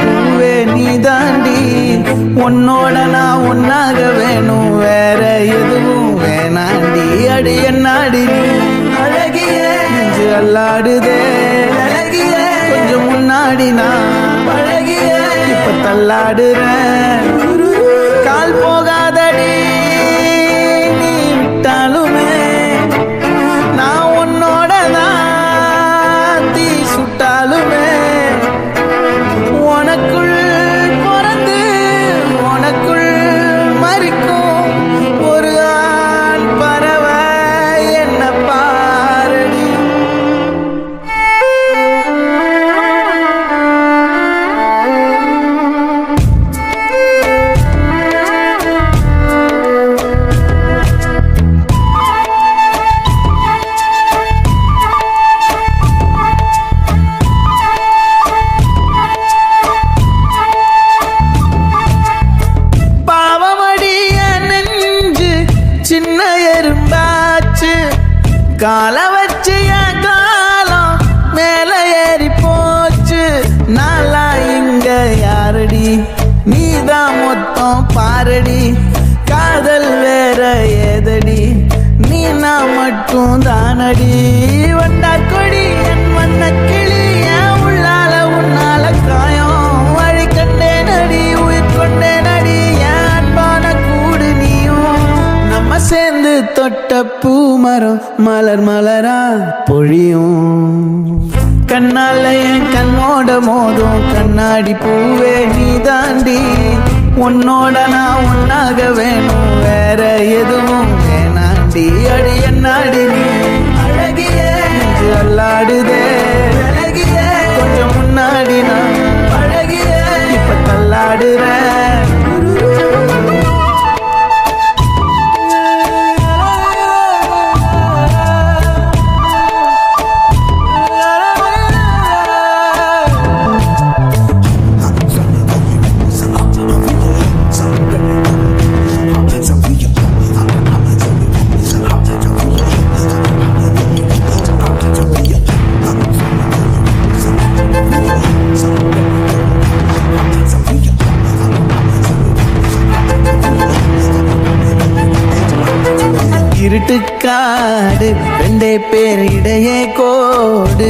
பூவே நீ தாண்டி. உன்னோட நான் ஒன்னாக வேணும், வேற எதுவும் வேணாண்டி. அடி என்னாடி நீ அழகிய நெஞ்சு அல்லாடுதே அழகிய. கொஞ்சம் முன்னாடி நான் அழகிய இப்ப தள்ளாடுறேன். கால் போகாதடி நீ விட்டாலுமே, நான் உன்னோட தான் தீ சுட்டாலுமே. உனக்குள் பிறந்து உனக்குள் மறிக்கும் ஒரு ஆண் பறவை என்ன பாரடி. சின்ன எறும்பாச்சு கால வச்சு என் காலம் மேல ஏறி போச்சு. நாளா இங்க யாரடி நீதான் மொத்தம் பாரடி. காதல் வேற ஏதடி நீ நான் மட்டும் தானடி. வண்டா கொடி என் வண்ண கிளி என் உள்ளால உன்னால காயம் வழி கண்டே நடி உயிர் கொண்டே நடி. என் அன்பான கூடு நீயும் நம்ம சேர்ந்து தொட்ட பூ மரம் மலர் மலரா பொழியும். கண்ணால என் கண்ணோட மோதும் கண்ணாடி பூவே நீ தாண்டி. உன்னோட நான் ஒன்னாக வேணும், வேற எதுவும் வேணாண்டி. அடி என்னாடி நீ அழகிய நெஞ்சு அல்லாடுதே அழகிய. கொஞ்சம் முன்னாடி நான் அழகிய இப்ப தள்ளாடுறேன். இருட்டுக்காடு ரெண்டே பேர் இடையே கோடு.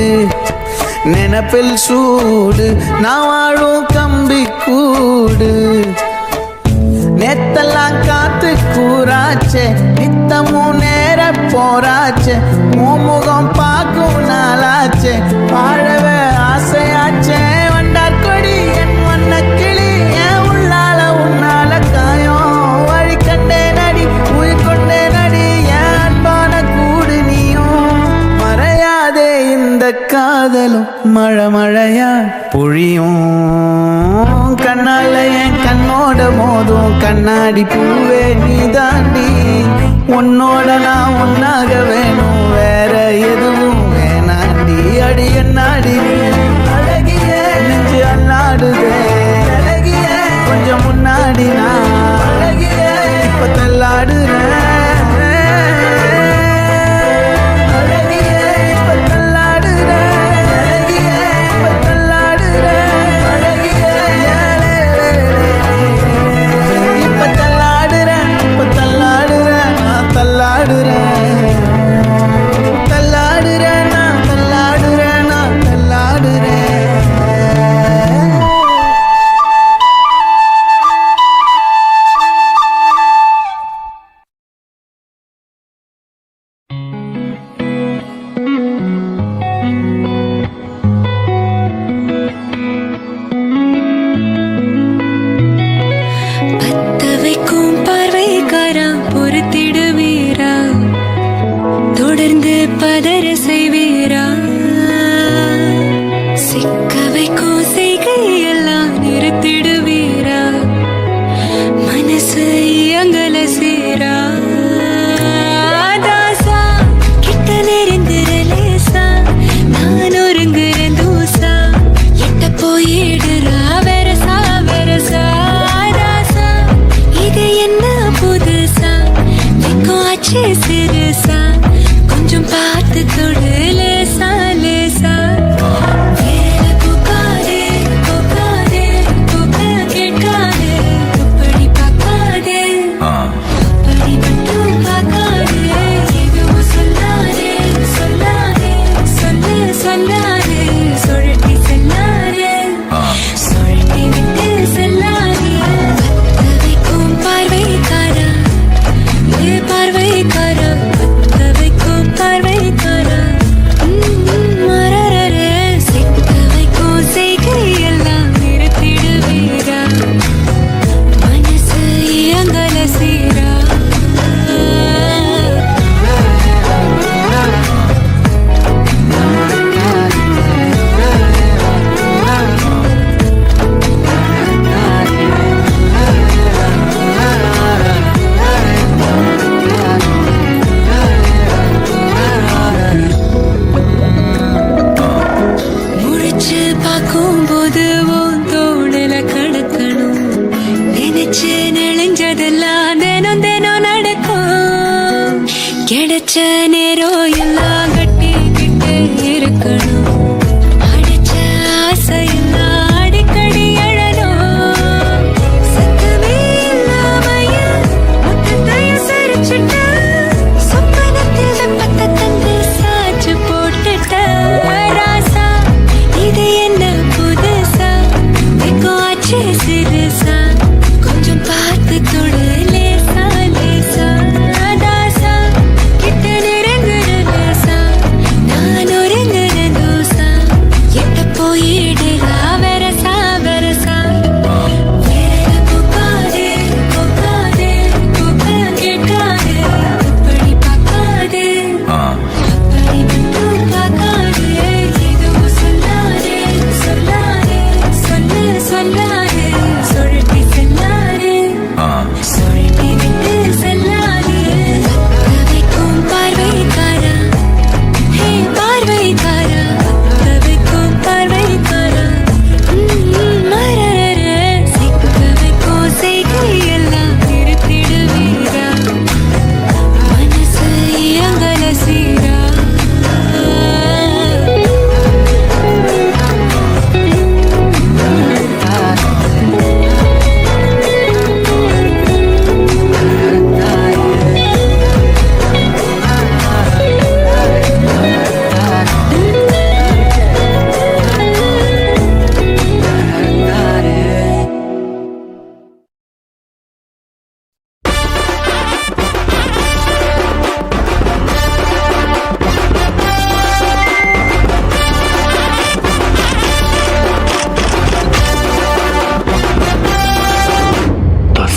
நினப்பில் சூடு நான் வாழும் கம்பி கூடு. நேத்தெல்லாம் காத்து கூறாச்சே நித்தமும் நேர போராச்சே. முகம் பார்க்கும் நாளாச்சே வாழவே ஆசையாச்சே. வண்டார் கொடி என் வண்ண கிளி என் உள்ளால உன்னால காயம் வழி கண்டே நடி உயிர் கொண்டே நடி. என் அன்பான கூடு நீயும் மறையாதே இந்த காதலும் மழை மழையா பொழியும். கண்ணால என் கண்ணோட மோதும் கண்ணாடி பூவே நீ தாண்டி. உன்னோட நான் ஒன்னாக வேணும், வேற எதுவும் வேணாண்டி. அடி என்னாடி நீ அழகிய நெஞ்சு அல்லாடுதே அழகிய. கொஞ்சம் முன்னாடி நான் அழகிய இப்ப தள்ளாடுறேன். நினைச்ச நேரம் எல்லாம் கட்டிக்கிட்டு இருக்கணும் அடிச்ச ஆசையெல்லாம் அடிக்கடி எழணும் சத்தமே இல்லாமைய மொத்தத்தையும் சரிச்சுட்ட சொப்பனத்தில் வெப்பத்தை தந்து சாச்சு போட்டுட்ட ராசா இது என்ன புதுசா வெக்கம் ஆச்சு சிறுசா கொஞ்சம் பார்த்து தொடு லேசா லேசா தாசா கிட்ட நெருங்குற லேசா நான் ஒருங்குற தூசா எட்ட போயிடுறா வெரசா வெரசா வேற போகாதே போகாதே போக கேட்காதே அப்படி பார்க்காதே அப்படி மட்டும் பார்க்காதே எதுவும் சொல்லாதே சொல்லாதே சொல்லு சொல்லாதே சொல்லிட்டு செல்லாதே சொல்லிட்டு விட்டு செல்லாதே வைக்கும் பார்வைக்காரா ஹே பார்வைக்காரா வைக்கும் பார்வைக்காரா மரர சிக்க வைக்கும் செய்கையெல்லாம் நிறுத்திடுவீரா மனசு இயங்கல சீரா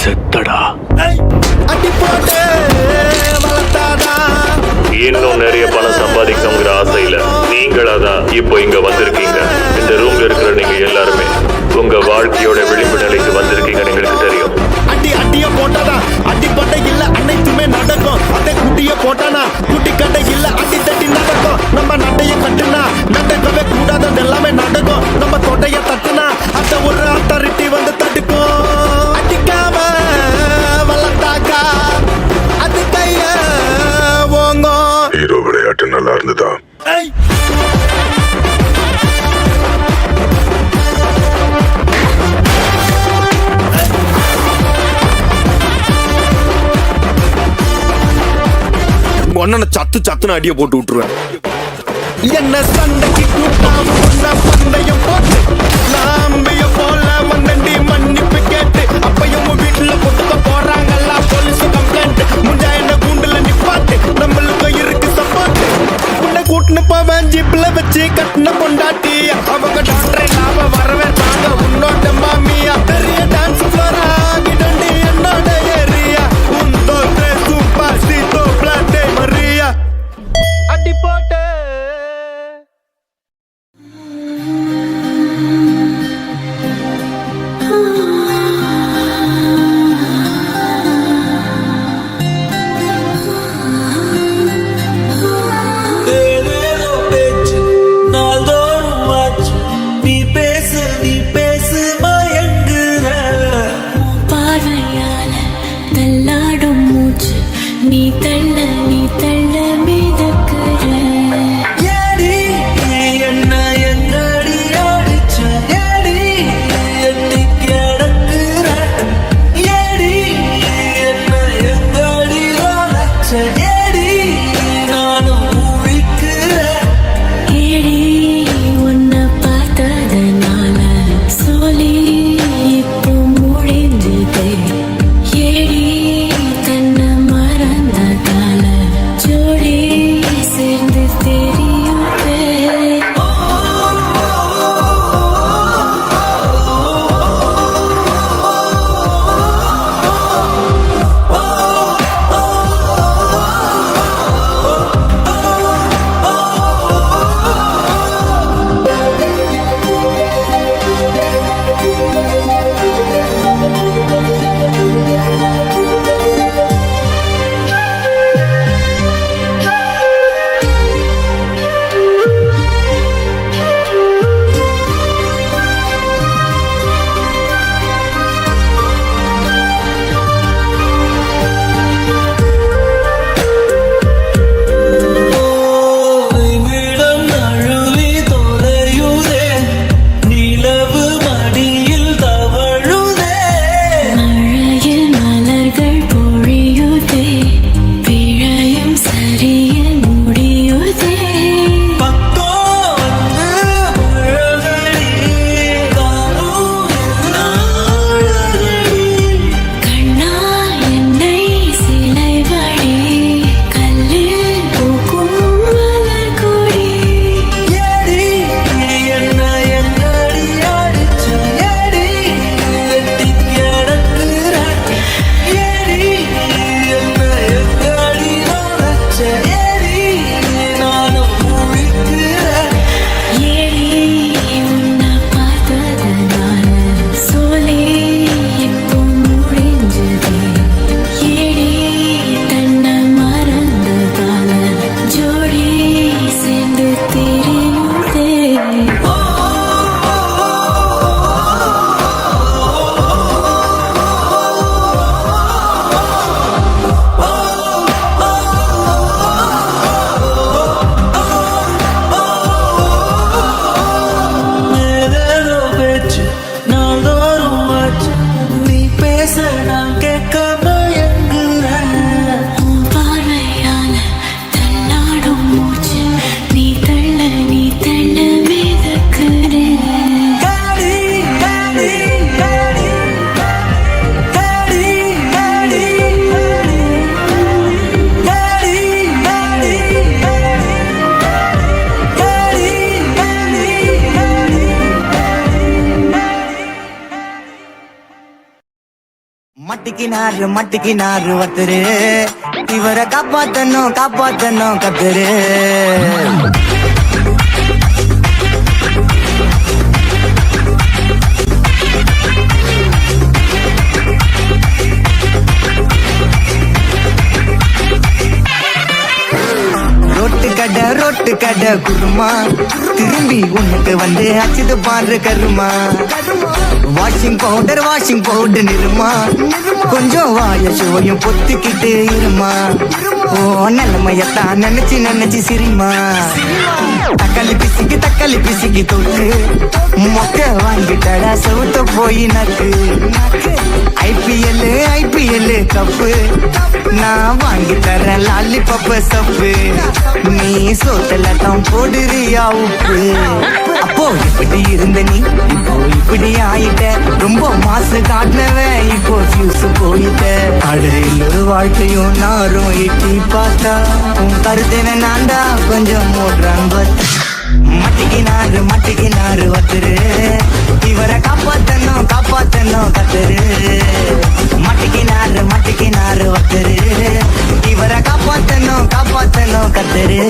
செத்தடா. அடி போட்டு வளர்த்தாதா இன்னும் நிறைய பணம் சம்பாதிக்கணுங்கிற ஆசையில நீங்களா தான் இப்போ இங்க வந்திருக்கீங்க. இந்த ரூம்ல இருக்கிற நீங்க எல்லாருமே உங்க வாழ்க்கையோட விளிம்பு நிலைக்கு வந்திருக்கீங்கன்னு எங்களுக்கு தெரியும். அடி அடிய போட்டானா அடி பட்டை இல்ல அனைத்துமே நடக்கும். அதே குட்டிய போட்டானா குட்டி கட்டை இல்ல அடி தட்டி நடக்கும். நம்ம நட்டைய கட்டுனா நடக்கவே கூடாதது எல்லாமே நடக்கும். நம்ம தொட்டைய தட்டுனா அந்த ஒரு அத்தாரிட்டி வந்து தடுக்கும். அடிக்காம வளர்த்தாக்கா அது கைய ஓங்கும். ஹீரோ விளையாட்டு நல்லா இருந்ததா? ஒன்னு சத்து சத்துன்னு அடிய போட்டு விட்டுருவேன். என்ன சண்டைக்கு கூட்டாம பந்தயம் போட்டு லாம்பிய போல மண்ணண்டி மன்னிப்பு கேட்டு அப்பையும் வீட்டுல போட்டுக்க போறாங்கல்ல போலீஸ் கம்ப்ளைண்ட். முஞ்சா என்ன கூண்டுல நிப்பாட்டு நம்மளுக்கு இருக்கு சப்போர்ட். உன்னை கூட்டுன்னு போவேன் ஜிப்ல வச்சு கட்டின பொண்டாட்டி அவங்க டாக்டரை லாப வரவே தாங்க உன்னோட மாமியா பெரிய டான்ஸ் ஃப்ளோரா கிடண்டி என்னோட ஏரியா உந்தோ சூப்பர் சீதோ பிளாட்டே மரியா அடி போட்டு நாள்தோறும் பேச நான் கேட்காம எங்குறேன். உன் பார்வையால தன்னாடும் மூச்சு நீ தள்ள மிதக்கிறேன். காடி காடி காடி காடி காடி காடி காடி மட்டிக்கினாரு ஒருத்தரு இவரை காப்பாத்தணும் கத்துரு. ரொட்டு கடை குருமா திரும்பி உனக்கு வந்து அச்சுது பாரு கருமா. வாஷிங் பவுடர் நிறுமா கொஞ்சம் வாய சுவையும் பொத்துக்கிட்டு இருமா. ஓ நிலைமையத்தான் நினைச்சு சிரிமா. தக்காளி பிசிக்கி தொட்டு மொக்க வாங்கிட்டடா சவுத்த போய் நக்கு. ஐபிஎல் கப்பு நான் வாங்கி தரேன் லாலிபப்பு சப்பு. நீ சோத்தல தான் போடுறியா உப்பு. அப்போ இப்படி இருந்த நீ இப்போ இப்படி ஆயிட்ட. ரொம்ப மாசு காட்டினவன் இப்போ ஃபியூஸ் போயிட்ட. அடையில் வாழ்க்கையும் நாரும் எட்டி பார்த்தா உன் கருத்தை வேணாண்டா கொஞ்சம் மோடுறாங்க. மட்டிக்கினாரு ஒருத்தரு இவரை காப்பாத்தணும் கத்துரு. மட்டிக்கினாரு ஒருத்தரு இவரை காப்பாத்தணும் கத்துரு.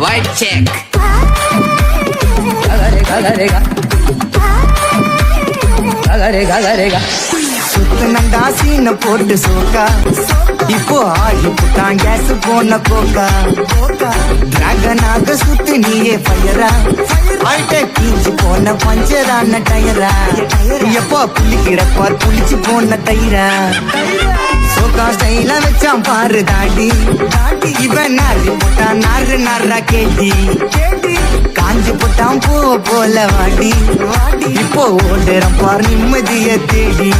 White check. சுத்தனண்டா சீன போட்டு சோக்கா இப்போ ஆகி புட்டான் கேஸ் போன கோக்கா. டிராகனாக சுத்து நீயே ஃபயரா ஆயிட்ட கீஞ்சி போன பஞ்சரான டயரா. எப்போ புளிக்கிறப்பார் புளிச்சு போன தயிரா. சோக்கா ஸ்டைல வச்சான் பாரு தாடி இவன் நாரி போட்டான் நாரா கேட்டி. காஞ்சி போட்டான் பூவ போல வாடி இப்போ ஓடுறான் பார் நிம்மதிய தேடி.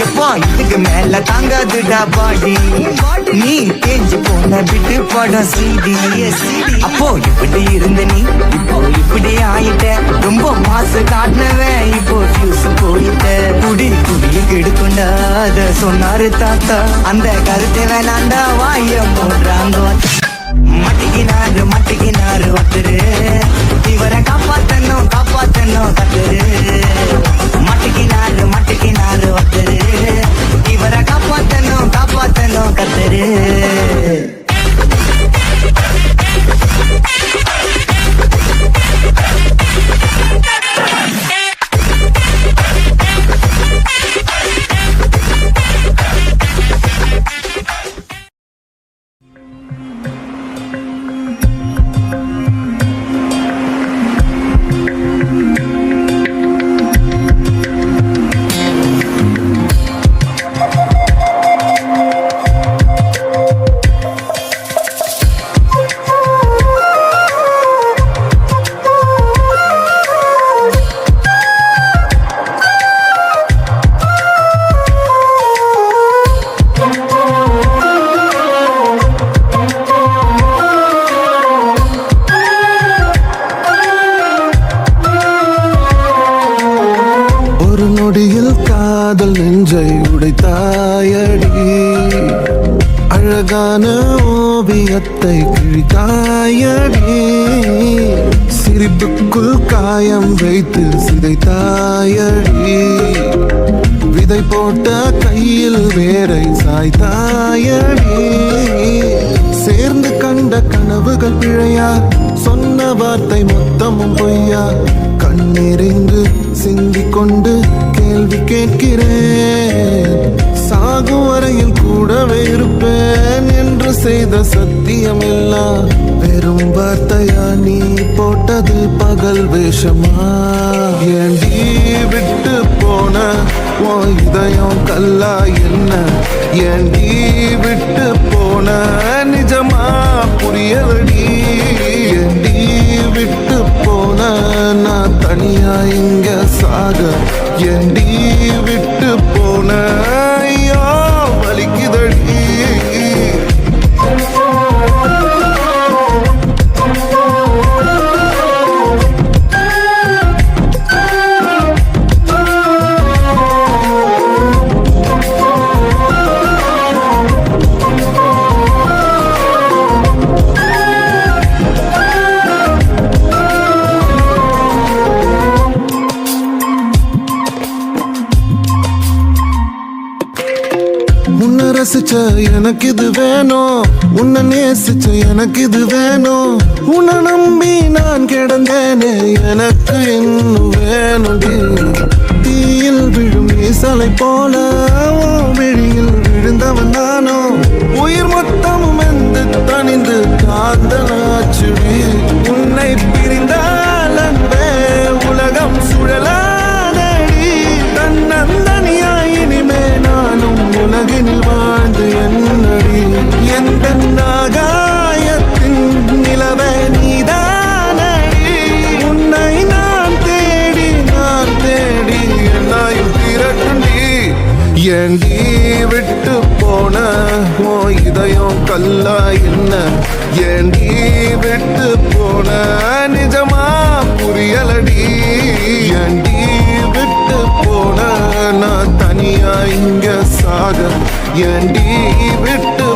எப்போ இதுக்கு மேல தாங்காதுடா பாடி நீ தேஞ்சு போன விட்டு படம் சீடி. அப்போ இப்படி இருந்த நீ இப்போ இப்படி ஆயிட்ட. ரொம்ப மாசு காட்டினவன் இப்போ ஃபியூஸ் போயிட்ட. குடிய கெடுக்குண்டா அத சொன்னாரு தாத்தா. அந்த கருத்தை வேணாண்டா வாய போடுறாங்க. மட்டிக்கினாரு ஒருத்தரு இவரை காப்பாத்தணும் கத்துரு. மட்டிக்கினாரு ஒருத்தரு இவரை காப்பாத்தணும் கத்துரு. காதல் நெஞ்சை உடைத்தாயடி. அழகான ஓவியத்தை கிழித்தாயடி. சிரிப்புக்குள் காயம் வைத்து சிதைத்தாயடி. விதை போட்ட கையில் வேரை சாய்த்தாயடி. சேர்ந்து கண்ட கனவுகள் பிழையா, சொன்ன வார்த்தை மொத்தமும் பொய்யா. கண்ணெறிந்து சிந்திக் கொண்டு கேள்வி கேட்கிறேன். சாகும் வரையில் செய்த சத்தியமெல்லாம் வெறும் வார்த்தையா, நீ போட்டது பகல் வேஷமா? ஏண்டி விட்டு போன உன் இதயம் கல்லா என்ன? ஏண்டி விட்டு போன நிஜமா புரியலடி? ஏண்டி விட்டு போன நான் தனியா இங்க சாக? ஏண்டி விட்டு போன ஐயோ வலிக்குதடி. உன்னை ரசிச்ச எனக்கு இது வேணும், உன்னை நேசிச்ச எனக்கு இது வேணும். உன்னை நம்பி நான் கிடந்தேனே, எனக்கு இன்னும் வேணுடி. தீயில் விழும் ஈசலை போல உன் விழியில் விழுந்தவன் நானோ. உயிர் மொத்தமும் எந்த தனிந்து காந்தனாச்சுடி. உன்னை பிரிந்தால் அன்பே உலகம் சுழலாதடி. தன்னந்தனியாய் இனிமே நானும் உலகினில் வாழ்ந்து என்னடி. எந்த நாகாயத்தின் நிலவே நீதானடி. உன்னை நான் தேடி என்னாயும் திரட்டுண்டி. ஏண்டி விட்டு போன உன் இதயம் கல்லா என்ன? ஏண்டி விட்டு போன நிஜமா புரியலடி? ஏண்டி விட்டு போன நான் தனியா இங்க சாக? ஏண்டி விட்டு